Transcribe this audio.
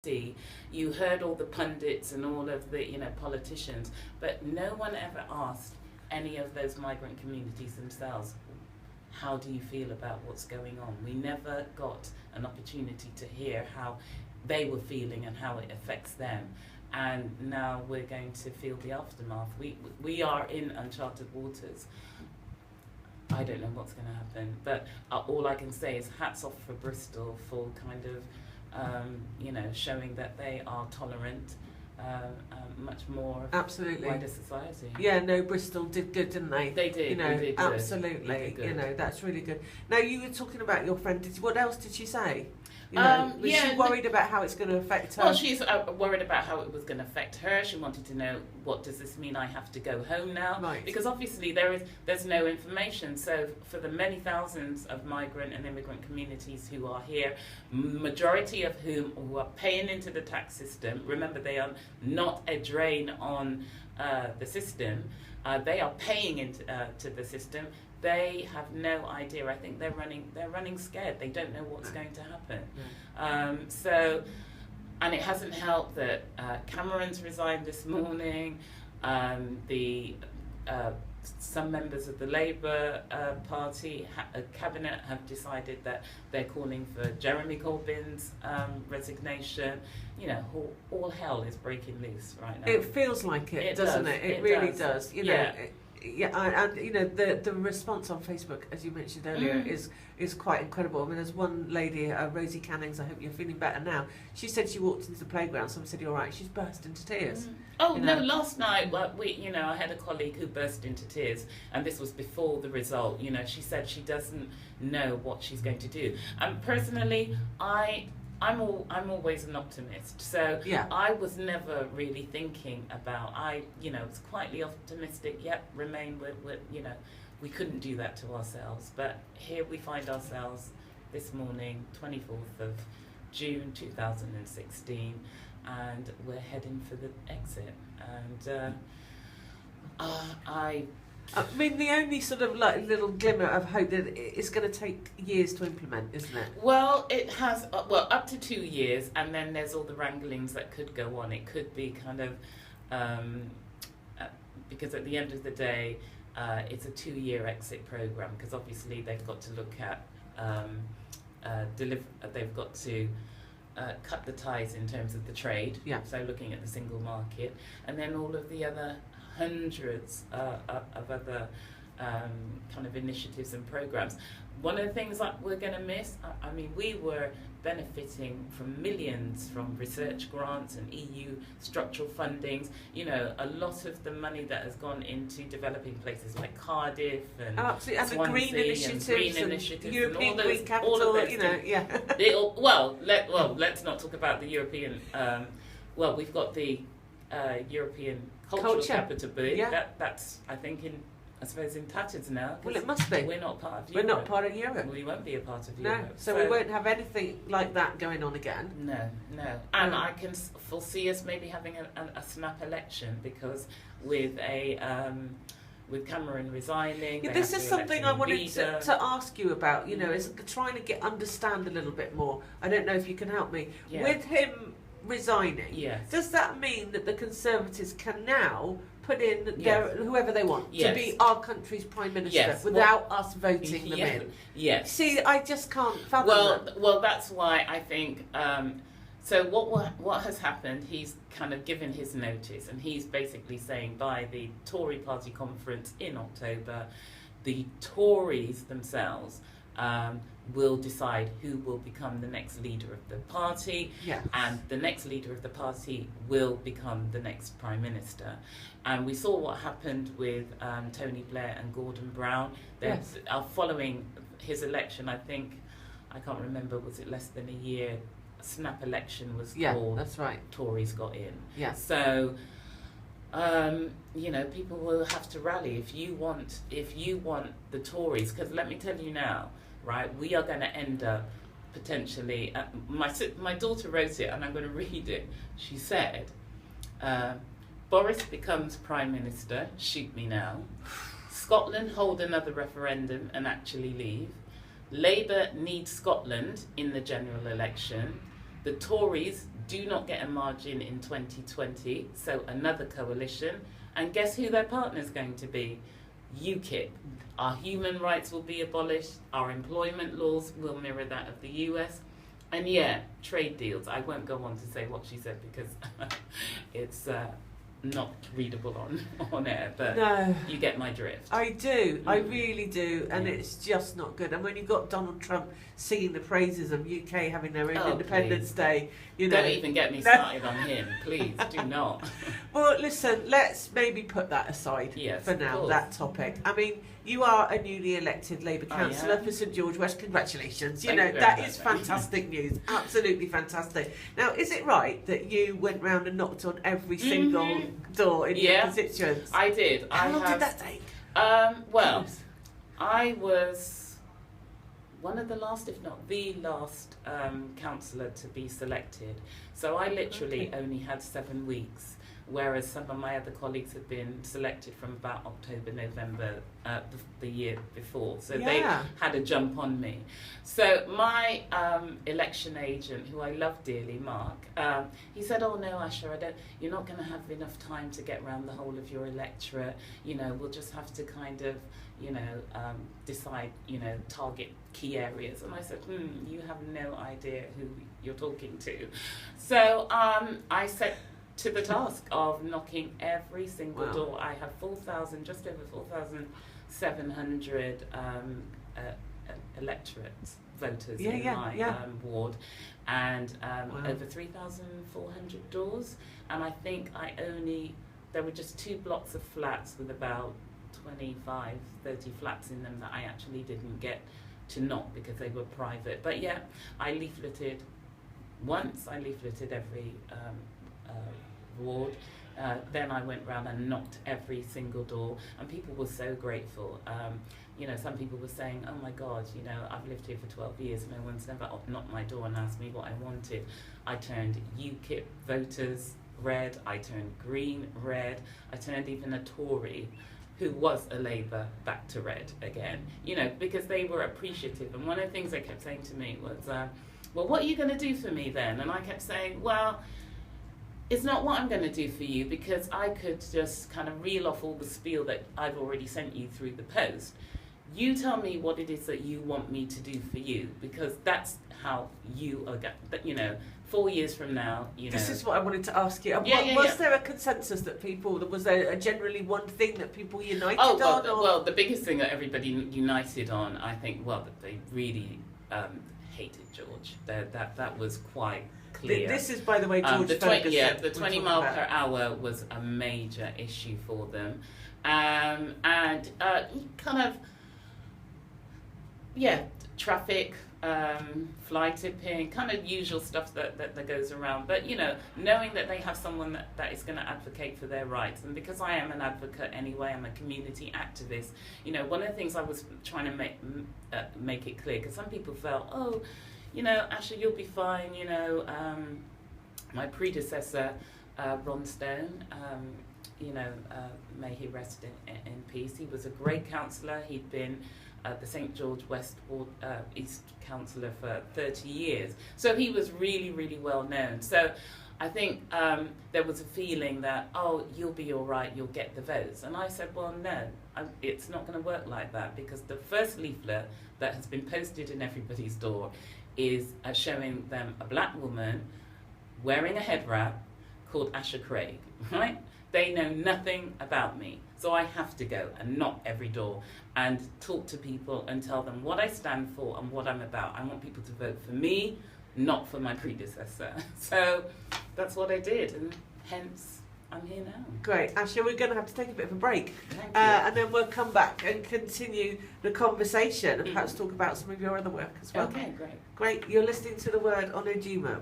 see, you heard all the pundits and all of the, politicians, but no one ever asked any of those migrant communities themselves, how do you feel about what's going on? We never got an opportunity to hear how they were feeling and how it affects them. And now we're going to feel the aftermath. We are in uncharted waters. I don't know what's going to happen, but all I can say is hats off for Bristol for kind of, showing that they are tolerant, much more absolutely wider society. Yeah, no, Bristol did good, didn't they? They did. They did absolutely. They did good. That's really good. Now, you were talking about your friend. What else did she say? Was she worried about how it's going to affect her? Well, she's worried about how it was going to affect her. She wanted to know, what does this mean? I have to go home now? Right. Because obviously there's no information. So for the many thousands of migrant and immigrant communities who are here, majority of whom who are paying into the tax system, remember they are not a drain on the system, they are paying into to the system. They have no idea. I think they're running scared. They don't know what's going to happen. And it hasn't helped that Cameron's resigned this morning. Some members of the Labour Party cabinet have decided that they're calling for Jeremy Corbyn's resignation. All hell is breaking loose right now. It feels like it, doesn't it? It really does. The response on Facebook, as you mentioned earlier, is quite incredible. I mean, there's one lady, Rosie Cannings, I hope you're feeling better now. She said she walked into the playground, someone said, "You're right," she's burst into tears. No, last night, I had a colleague who burst into tears, and this was before the result. She said she doesn't know what she's going to do. And personally, I'm always an optimist, so I was never really thinking about, was quietly optimistic, Remain with we couldn't do that to ourselves, but here we find ourselves this morning, 24th of June 2016, and we're heading for the exit, and I mean, the only sort of little glimmer of hope that it's going to take years to implement, isn't it? Well, it has, up to 2 years, and then there's all the wranglings that could go on. It could be kind of, because at the end of the day, it's a 2-year exit program, because obviously they've got to look at, they've got to cut the ties in terms of the trade, so looking at the single market, and then all of the other hundreds of other kind of initiatives and programs. One of the things that we're going to miss, I mean, we were benefiting from millions from research grants and EU structural fundings. A lot of the money that has gone into developing places like Cardiff and absolutely, and Swansea, the green initiatives, and European Green Capital, all of those let's not talk about the European. We've got the European Cultural Capital Boom. That's I think in tatters now. Well, it must be. We're not part of Europe. We're not part of Europe. We won't be a part of Europe. No, so we won't have anything like that going on again. No. And I can foresee us maybe having a snap election, because with with Cameron resigning. This is something I wanted to ask you about. Is trying to understand a little bit more. I don't know if you can help me with him resigning. Yes. Does that mean that the Conservatives can now put in whoever they want to be our country's Prime Minister without us voting them in? Yes. See, I just can't fathom that. Well, that's why I think. So what has happened? He's kind of given his notice, and he's basically saying by the Tory party conference in October, the Tories themselves will decide who will become the next leader of the party, and the next leader of the party will become the next Prime Minister. And we saw what happened with Tony Blair and Gordon Brown. Following his election, I can't remember, was it less than a year, a snap election was called. That's right. Tories got in. Yeah. So people will have to rally if you want the Tories, because let me tell you now, right, we are going to end up potentially, my daughter wrote it and I'm going to read it. She said, Boris becomes Prime Minister, shoot me now. Scotland hold another referendum and actually leave. Labour needs Scotland in the general election. The Tories do not get a margin in 2020, so another coalition. And guess who their partner is going to be? UKIP. Our human rights will be abolished, our employment laws will mirror that of the US, and yeah, trade deals. I won't go on to say what she said because it's not readable on air, but No. you get my drift. I do, I really do, and it's just not good. And when you've got Donald Trump singing the praises of UK having their own Independence Day, you know. Don't even get me started on him, please, do not. Well, listen, let's maybe put that aside for now, that topic. I mean, you are a newly elected Labour councillor for St George West. Congratulations. You know, that is fantastic news. Absolutely fantastic. Now, is it right that you went round and knocked on every single door in your constituents? I did. How long did that take? Well, I was one of the last, if not the last, councillor to be selected. So I literally only had 7 weeks, whereas some of my other colleagues had been selected from about October, November the year before. So they had a jump on me. So my election agent, who I love dearly, Mark, he said, "Oh no, Asha, you're not going to have enough time to get around the whole of your electorate. You know, we'll just have to kind of, you know, decide, you know, target key areas." And I said, you have no idea who you're talking to. So I set to the task of knocking every single door. I have 4,000, just over 4,700 electorate voters in my ward, and over 3,400 doors. And I think there were just 2 blocks of flats with about 25, 30 flats in them that I actually didn't get to knock because they were private. But yeah, I leafleted once, I leafleted every ward. Then I went round and knocked every single door, and people were so grateful. You know, some people were saying, "Oh my God, you know, I've lived here for 12 years, no one's never knocked my door and asked me what I wanted." I turned UKIP voters red, I turned Green red, I turned even a Tory who was a Labour back to red again, you know, because they were appreciative. And one of the things they kept saying to me was, "Well, what are you going to do for me then?" And I kept saying, "Well, it's not what I'm going to do for you, because I could just kind of reel off all the spiel that I've already sent you through the post. You tell me what it is that you want me to do for you, because that's how you are going, you know, 4 years from now, you know." This is what I wanted to ask you. Was there a consensus that was there generally one thing that people united on? Well, the biggest thing that everybody united on, I think, that they really hated George. That was quite clear. This is, by the way, George Ferguson. The 20 mile per hour was a major issue for them, and kind of, traffic, fly tipping, kind of usual stuff that goes around. But you know, knowing that they have someone that is going to advocate for their rights, and because I am an advocate anyway, I'm a community activist. You know, one of the things I was trying to make it clear, because some people felt, "Oh, you know, Asha, you'll be fine." You know, my predecessor, Ron Stone, you know, may he rest in peace. He was a great councillor. He'd been the St George West Ward East councillor for 30 years. So he was really, really well known. So I think there was a feeling that, "Oh, you'll be all right, you'll get the votes." And I said, "Well, no, it's not going to work like that, because the first leaflet that has been posted in everybody's door is showing them a black woman wearing a head wrap called Asha Craig, right? They know nothing about me. So I have to go and knock every door and talk to people and tell them what I stand for and what I'm about. I want people to vote for me, not for my predecessor." So that's what I did, and hence I'm here now. Great. Asha, we're going to have to take a bit of a break. Thank you. And then we'll come back and continue the conversation and perhaps talk about some of your other work as well. Okay, great. Great. You're listening to The Word on Ojima.